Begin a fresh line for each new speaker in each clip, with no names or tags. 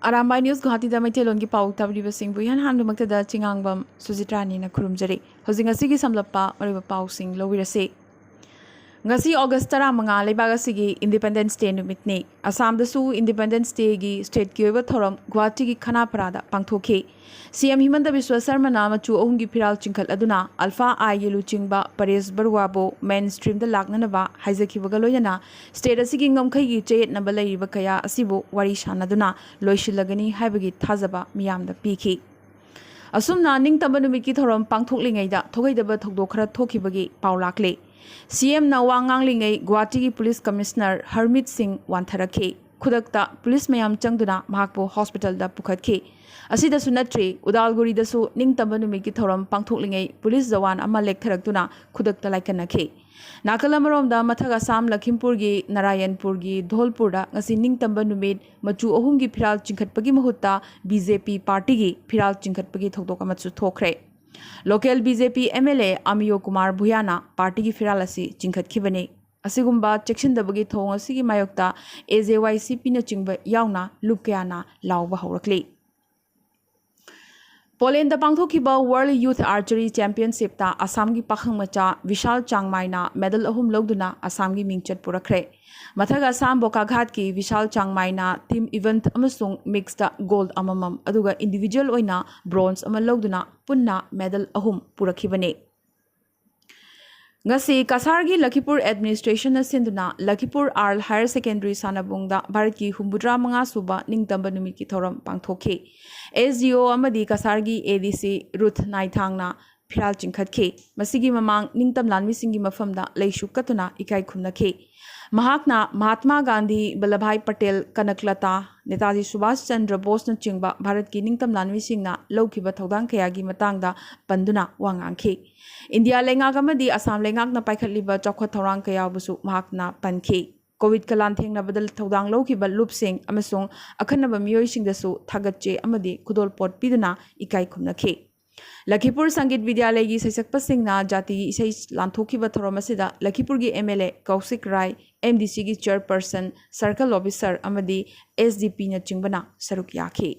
Arambai News Guwahati da Maitelon gi pau tabriba sing bu han han dumakta da chingangbam Sujitrani na khurumjari hojing asigi samlappa mariba pau sing lowirase ngasi August 15 leibag asigi Independence Day numitni Assam da su Independence Day gi state ki oiba thoram Guwahati gi Khanapara da pangthokhi CM Himanta Biswa Sarma na machu ohum gi phiral chingkhal aduna Alpha I yelu chingba Pares Barwa bo mainstream da lakna ba haizaki baga loyana state asigi ngamkhai gi cheyet na balai ba kaya asibu wari shanaduna loishilagani haibagi thazaba miyam da pikhi asumna ningtamba numit ki thoram pangthoklingai da thogaidaba thokdo khara thokibagi paulakle CM na wanganglingai Guwahati gi Police Commissioner Harmit Singh wantharakhe khudakta police mayam changduna mahakpo hospital da pukhatke asida sunatri Udalguri da su ningtamba numit ki thoram pangthoklingai police jawan ama lektharakduna khudakta laikanakhe Nakalamorom da mathaga Assam Lakhimpur gi Narayanpur gi Dholpur da ngasi ningtamba numit machu ohum gi phiral chingkhatpagi mahutta BJP party gi phiral chingkhatpagi thokdok amachu thokre Local BJP MLA Amiyo Kumar Bhuyana party gi phiral asi chingkhatkibane asigumba chekshindabagi thong asigi mayokta AJYCP na chingba yauna lupkyana lawba haurakle Poland da pangthokiba World Youth Archery Championship ta Assam gi pakhang macha Vishal Changmai na medal ahum logduna Assam gi mingchat purakre mathaga Assam Bokaghat ki Vishal Changmai na team event amasung mixed da gold amamam aduga individual oina bronze ama logduna punna medal ahum purakhibane ngasi kasargi Lakhipur administration na sinduna Lakhipur Arl Higher Secondary Sanabungda Bharat ki humbudra manga suba ningtamba numit ki thoram pangthokhe SDO amadi kasargi ADC Ruth Naithangna phiral chingkhatke masigi mamang ningtam lanmi singi mafamda leishu katuna ikai khumnakhe mahakna Mahatma Gandhi Vallabhbhai Patel Kanaklata Netaji Subhash Chandra Bose na chingba Bharat ki ningtam lanmi singna lawkiba thodang kayagi matangda panduna wangangkhe India lengak amadi Assam lengak na paikhatliba chawkhat thorang kaya busu mahakna pankhe Covid kalan thengna badal thodang lawkiba lupsing amasung akhanaba miyoi singdasu thagatche amadi khudol pot piduna ikai khumnakhe Lakhipur Sangit Vidyalay gi saisakpa singna jati gi isai lanthokiba thoromasida Lakhipur gi MLA Kausik Rai MDC gi chairperson circle officer amadi SDP na chingbana saruk yakhe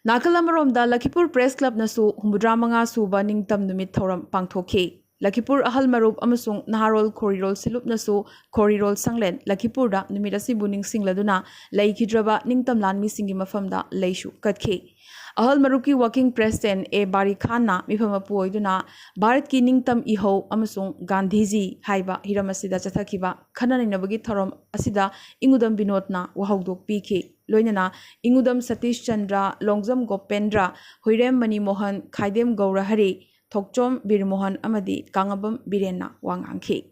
Nakalamorom da Lakhipur Press Club nasu humbudra manga suba ningtam numit thoram pangthokhe Lakhipur Ahal Marup amasung Naharol Korirol Silup nasu Korirol Sanglen Lakhipur da numit asibu ningsingladuna laikhidraba ningtam lanmi singi mafamda leishu kathe Ahal Maruki Working President A Bari Khan na mifama puoiduna Bharat ki ningtam iho amasung Gandhiji haiba hiramasida chathakiba khananinabagi thorom asida ingudam binodna wahawdok pikhe loinana ingudam Satish Chandra Longjam Gopendra Hoirem Mani Mohan Khaidem Gaura Hari Thokchom Bir Mohan amadi Kangabam Birena wangangkhe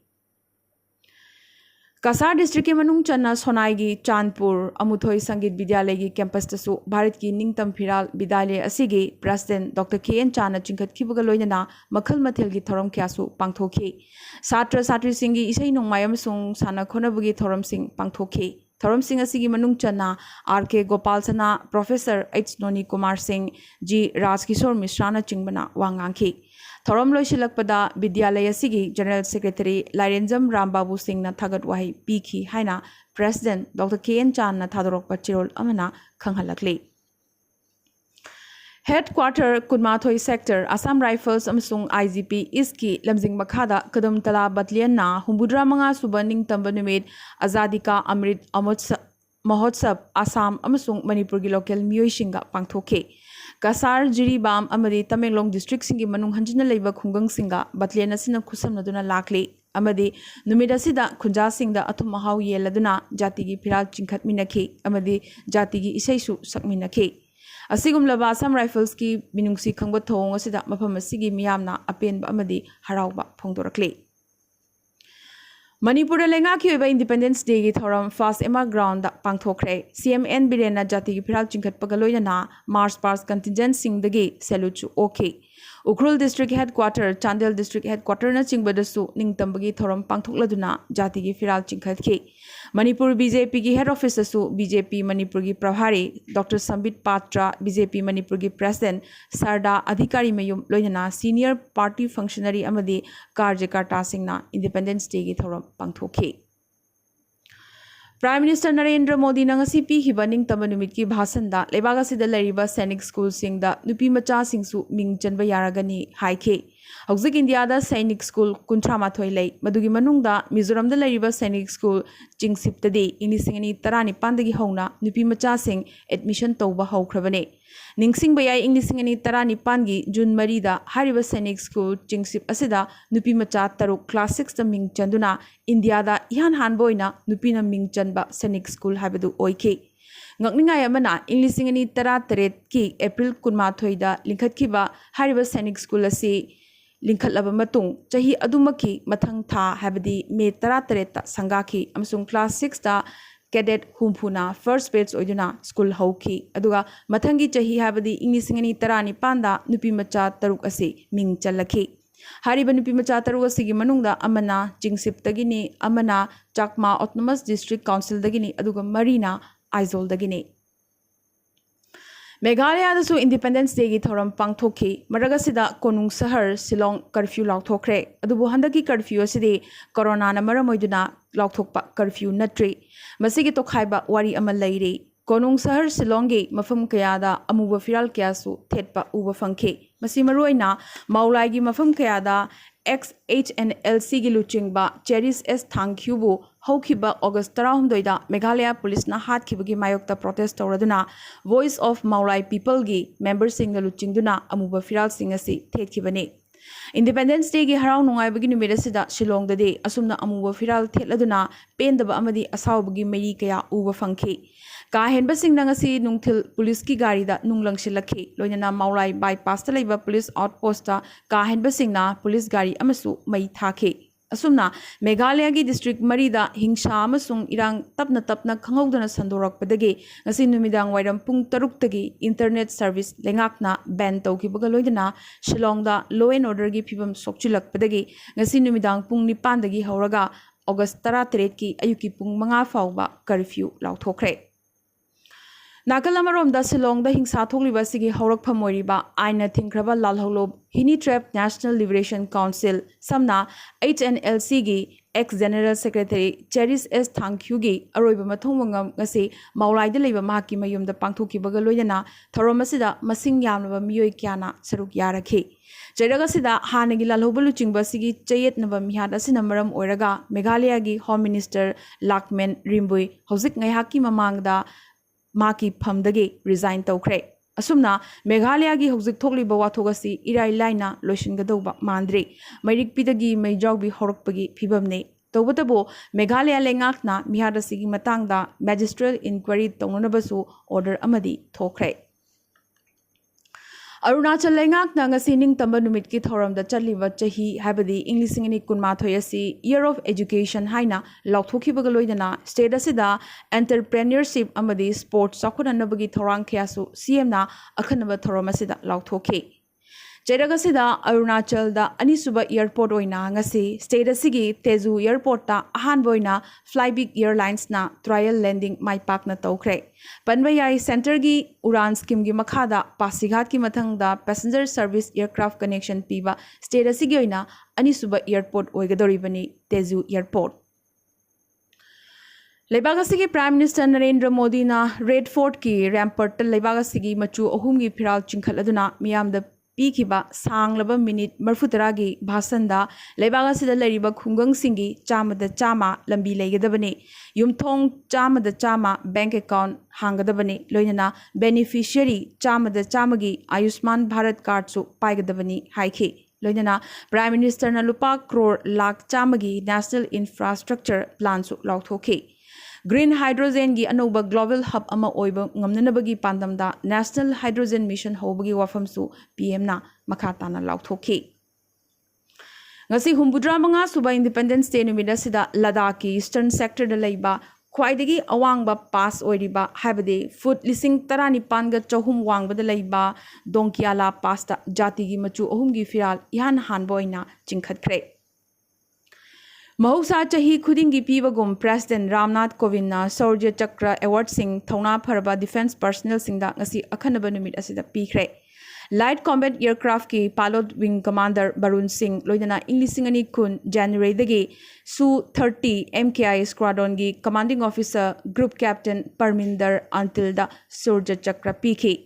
Kasar district ke manung channa Sonai gi Chandpur Amuthoi Sangit Vidyalay gi campus tasu Bharat ki ningtam phiral Vidyalay asigi President Dr. KN Chana chingkhat khibaga loinana makhal mathel gi thoram kyasu pangthokhe Satra Satri singi isai nongmai amasung sana khonabagi thoram sing pangthokhe thoram sing asigi manung channa RK Gopal Sana Professor H Noni Kumar Singh G Rajkishore Mishra na chingbana wangangkhe Thorom loisilakpada Vidyalay asigi General Secretary Lairenjam Rambabu Singh na thagat wahi pikhi haina President Dr. KN Chan na thadorokpa chirol amana khanghalakle Headquarter Kunmathoi Sector Assam Rifles amsung IGP Iski Lamjing Makhada Kadam Tala Battalion na humbudra manga suba ningtamba numit Azadika Amrit Mahotsab Assam amsung Manipur gi local miyoi singa pangthokhe Kasar Jiribam amadi Tamenglong district singi manung hanjina leiba khungang singa battalion asina khusamnaduna lakle amadi numida sida khunja singda athum mahau yeladuna jati gi phiral chingkhat minakhe amadi jati gi isaisu sakminakhe asigumlaba Assam Rifles ki minungsi khangba thong asida mafam asigi miyamna apenba amadi harawba phongdorakle Manipur lenga ki oiba Independence Day gi thoram Fast Emma Ground da pangthokre CMN Birena jati gi phiral chingkhat pagaloina Mars Pars contingent sing dagi salute chu okay Ukhrul District Headquarter Chandel District Headquarter na chingbadasu ningtambagi thoram pangthokladuna jati gi phiral chingkhat ke Manipur BJP ki head office asu BJP Manipur ki Prabhari Dr. Sambit Patra BJP Manipur ki President Sarda Adhikari Mayum loinana senior party functionary amadi Karjakarta singna Independence Day ki thoram pangthokhe Prime Minister Narendra Modi nangasi pihiba ningtaba numitki bhasanda lebaga sida lariba Sainik School singda nupi macha singsu ming chanba yaragani haike. Hauzik India da Sainik School kuntramathoi lei madugi manungda Mizoram da lariba Sainik School jingsiptadi Inglisingani tarani pandagi hauna nupi macha sing admission tauba haukrabane. Ningsing bayai Inglisingani tarani pangi June Marida hariba Sainik School jingsip asida nupi macha taruk class 6 da ming chanduna India da ihan hanboina nupi na ming ba Sainik School habadu oike. Ngakningai amana Inglisingani tara taret ki April kunmathoi da linkhatkiba hariba Sainik School asi linkhatlaba matung chahi adumaki mathang tha habadi me tara tareta sangaki amasung class 6 da cadet humpuna first batch oiduna school hauki aduga mathangi chahi habadi Inglisingani tarani panda nupi macha taruk asi ming chalaki. Hariba nupi macha taruk asigi manungda amana jingsip tagini amana Chakma Autonomous District Council dagini aduga Marina Aizol dagini. Meghalaya da su Independence Day gi thoram pangthoki maraga sida Konung Sahar Silong curfew lauthokre adubu handaki curfew asidi corona na maramoiduna lauthokpa curfew natri masigi tokhaiba wari ama leiri Konung Sahar Silong gi mafam kayada amuba firal kyasu thetpa uba fangke masi maruaina maulai gi mafam kayada XHNLC gi luchingba Cheris S Thangkhubu haukiba August 13 da Meghalaya police na hatkibagi mayokta protest tawraduna Voice of Maulai People gi member sing na luchingduna amuba firal sing asi thetkibani. Independence Day gi harau nungai bagi numera sida Shillong da de asumna amuba firal thetladuna pendaba amadi asawbagi meri kaya uba fangki. Ka henba sing nangasi nungthil police ki gari da nunglangsilakhi loinana Maulai bypass ta leiba police outpost ta ka henba sing na police gari amasu mai thakhe. Asumna Meghalaya gi district Marida hingsa amasung irang tapna khangawdana sandorakpadagi ngasi numidang wairam pung 6 tagi internet service lengakna ban tawkibaga loidana Shillong da law and order gi phibam sokchilakpadagi ngasi numidang pung 9 dagi hauraga August 13 ki ayuki pung 5 fawba curfew lauthokre. Nakalamarom da Shillong da hingsa thokliba sigi haurak phamoiriba aina thingkraba lalholob Hini Trap National Liberation Council samna HNLC gi ex General Secretary Cheris S Thangkhu gi aroiba mathongmangam ngasi Maulai da leiba mahaki mayum da pangthokibaga loyana thoromasida masing yamnaba miyoi kyana saruk yarakhi. Jairaga sida hanagi lalhobulu chingba sigi chayet naba mihad asina maram oiraga Meghalaya gi Home Minister Lakmen Rimbui hauzik ngaihaki mamangda Maki Pamdagi resign tawkre. Asumna Meghalaya gi hauzik thokliba wathogasi irai laina loishingadauba mandri mairik pidagi maijawbi horakpagi phibamne tawbatabo Meghalaya lengakna mihadasigi matangda magistrate inquiry tawnanabasu order amadi thokre. Arunachal lengakna ngasi ningtamba numitki thoramda chatliba chahi habadi Inglisingani kunmathoi asi year of education haina lauthokibaga loidana state asida entrepreneurship amadi sports sakhunanabagi thorang kyasu CM na akhanaba thoramasida lauthokhi. Jairagasida Arunachal da Anisuba airport oina ngasi state asigi Tezu airport ta ahanboina Flybig Airlines na trial landing mai pakna tawkre. Panbayai center gi uran scheme gi makhada Pasighat ki mathang da passenger service aircraft connection piba state asigi oina Anisuba airport oigadoribani Tezu airport. Lebagasigi Prime Minister Narendra Modi na Red Fort ki rampart Lebagasigi machu ohum gi phiral chingkhaladuna miyam da Pikiba sanglaba minute marfutaragi bhasanda lebagasida lariba khungang singi chamada chama lambi legadabani yumthong chamada chama bank account hangadabani loinana beneficiary chamada chamagi Ayushman Bharat card su paigadabani haikhi loinana Prime Minister na lupa crore lakh chamagi national infrastructure plan su lauthokhi. Green hydrogen gi anoba global hub ama oiba ngamnanabagi pandamda National Hydrogen Mission hobagi wafamsu PM na makata na lauthokhi. Ngasi humbudra manga suba Independence Day numida sida Ladakh ki eastern sector da leiba khwaidagi awangba pass oiriba habade foot lising tarani panga chahum wangba da leiba Donkiala pass ta jati gi machu ohum gi firal ihan hanboina chingkhatkre. Mahousa chahi khudingi pibagum President Ramnath Kovind na Shaurya Chakra Award sing thona pharba defense personnel singda ngasi akhanaba numit asida pikre. Light Combat Aircraft ki Pilot Wing Commander Barun Singh loidana English ani kun January dagi Su-30 MKI Squadron gi Commanding Officer Group Captain Parminder Antilda Surja Chakra PK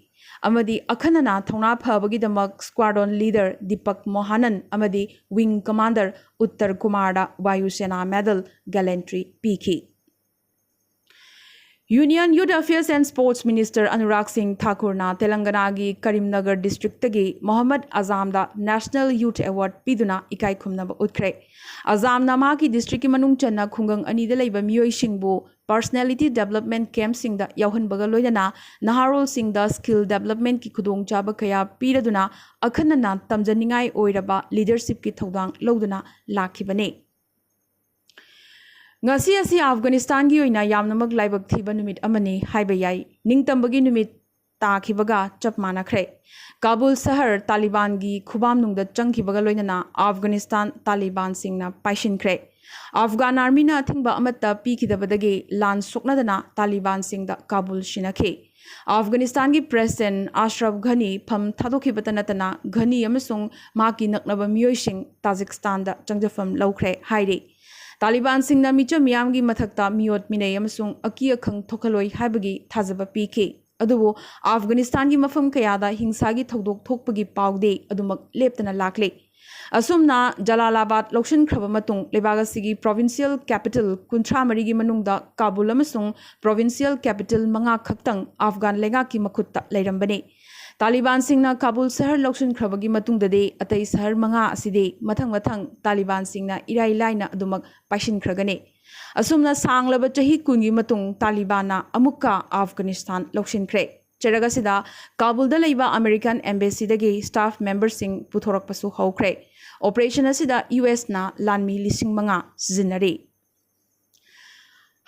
Amadi Akhanana Thona Phabagi Squadron Leader Deepak Mohanan Amadi Wing Commander Uttar Kumarda Vayu Sena Medal Gallantry PK Union Youth Affairs and Sports Minister Anurag Singh Thakur na Telangana gi Karimnagar District gi Mohammad Azam da National Youth Award piduna ikai khumnaba utkre Azam na ma ki district ki manung channa khungang ani da leiba miyoi singbu personality development camp sing da yauhan baga loidana naharol sing da skill development ki khudong chaba kaya piraduna akhanna na tamjaningai oiraba leadership ki thodang loduna lakhibane ngasi asi Afghanistan gi oina yamnamak laibak thiba numit amani haiba yai ningtambagi numit takhibaga chapmana khre Kabul sahar Taliban gi khubam nungda changkhibaga loinana Afghanistan Taliban singna paishin khre Afghan army na thingba amatta pikhidabadagi lan soknadana Taliban singda Kabul shinakhe Afghanistan gi President Ashraf Ghani pham thadokhibatanatana Ghani amasung maki naknaba miyoi sing Tajikistan da changjafam laukhre haire Taliban singna micha miyamgi mathakta miyot minay amasung aki akhang thokaloi haibagi thajaba pk adubo Afghanistan gi mafam kayada hingsa gi thodok thokpagi pawde adumak leptana lakle asumna Jalalabad lokshin khraba matung lebaga sigi provincial capital kunthra mari gi manungda Kabul amasung provincial capital manga khaktang Afghan lenga ki makhutta leirambane Taliban singna Kabul sahar lokshin khrabagi matungdade atai sahar manga aside mathang Taliban singna irai laina adumak paishin khragane asumna sanglaba chahi kungi matung Taliban na amukka Afghanistan lokshin khre cheraga sida Kabul da leiba American embassy dagi staff members sing puthorak pasu haukhre operation asida US na lanmi lising manga sizinare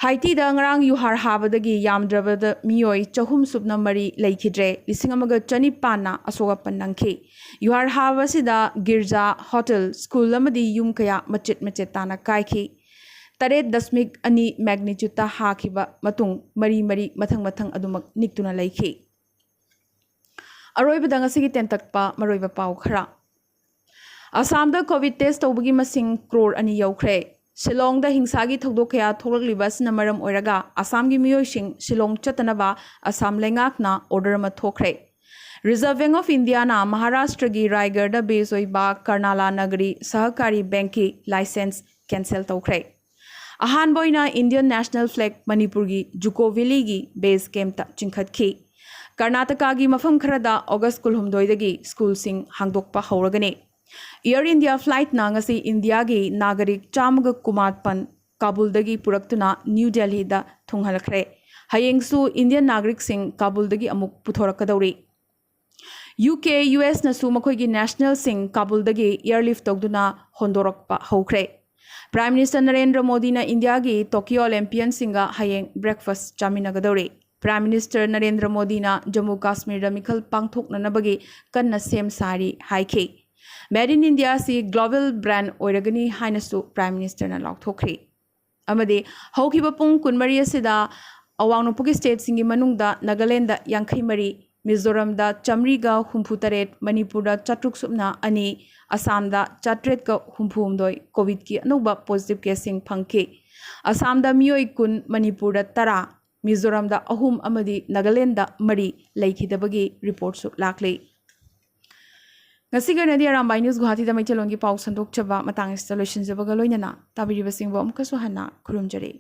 Haiti da ngarang yuhar habadagi yamdrabada miyoi chahum subna mari laikhidre lisingamaga chanipana asoga panangkhe yuhar habasida girja hotel school amadi yum kaya machet tana kaikhi Taret dasmik ani magnitude ta hakhiba matung mari mathang adumak niktuna laikhi Aroibada ngasigi tentakpa maroiba pau khara Assam da COVID test tawbagi masing crore ani yaukhre Shillong da hingsagi thogdok kaya thoglakliba sina maram oiraga Assam gi miyoising Shillong chatanaba Assam lengak na order ma thokre Reserve of India na Maharashtra gi Raigarh da base oiba Karnala Nagari Sahakari Bank ki license cancel tawkhre Ahan boina Indian National Flag Manipur gi Juko Valley gi base camp ta chingkhatkhi Karnataka gi mafam kharada August kulhumdoi dagi school sing hangdokpa hauragane Air India flight na ngasi India gi nagarik chamaga kumatpan Kabul dagi puraktuna New Delhi da thunghalakre hayengsu Indian nagarik sing Kabul dagi amuk puthorakadauri UK US na su makhoi gi national sing Kabul dagi airlift tawduna hondorakpa haukre Prime Minister Narendra Modi na India gi Tokyo Olympian singa hayeng breakfast chaminagadauri Prime Minister Narendra Modi na Jammu Kashmir da mikhal pangthokna nabagi kanna sem sari haike Made in India si global brand oiragani hainasu Prime Minister na laukthokri amade haukiba pung kunmari asida awangnopuki state singi manungda Nagaland da yankhai mari Mizoram da chamri ga humputaret Manipur da chatruk subna ani Assam da chatret ka humphumdoi COVID ki anuba positive case sing phangke Assam da miyoi kun Manipur da tara Mizoram da ahum amadi Nagaland da mari laikhidabagi report su lakle Ngasiga nadi Arambai News Guwahati da Maithelongi pau sandok chaba matang installation jabaga loinana tabiriba singbo amkasu hana khurumjare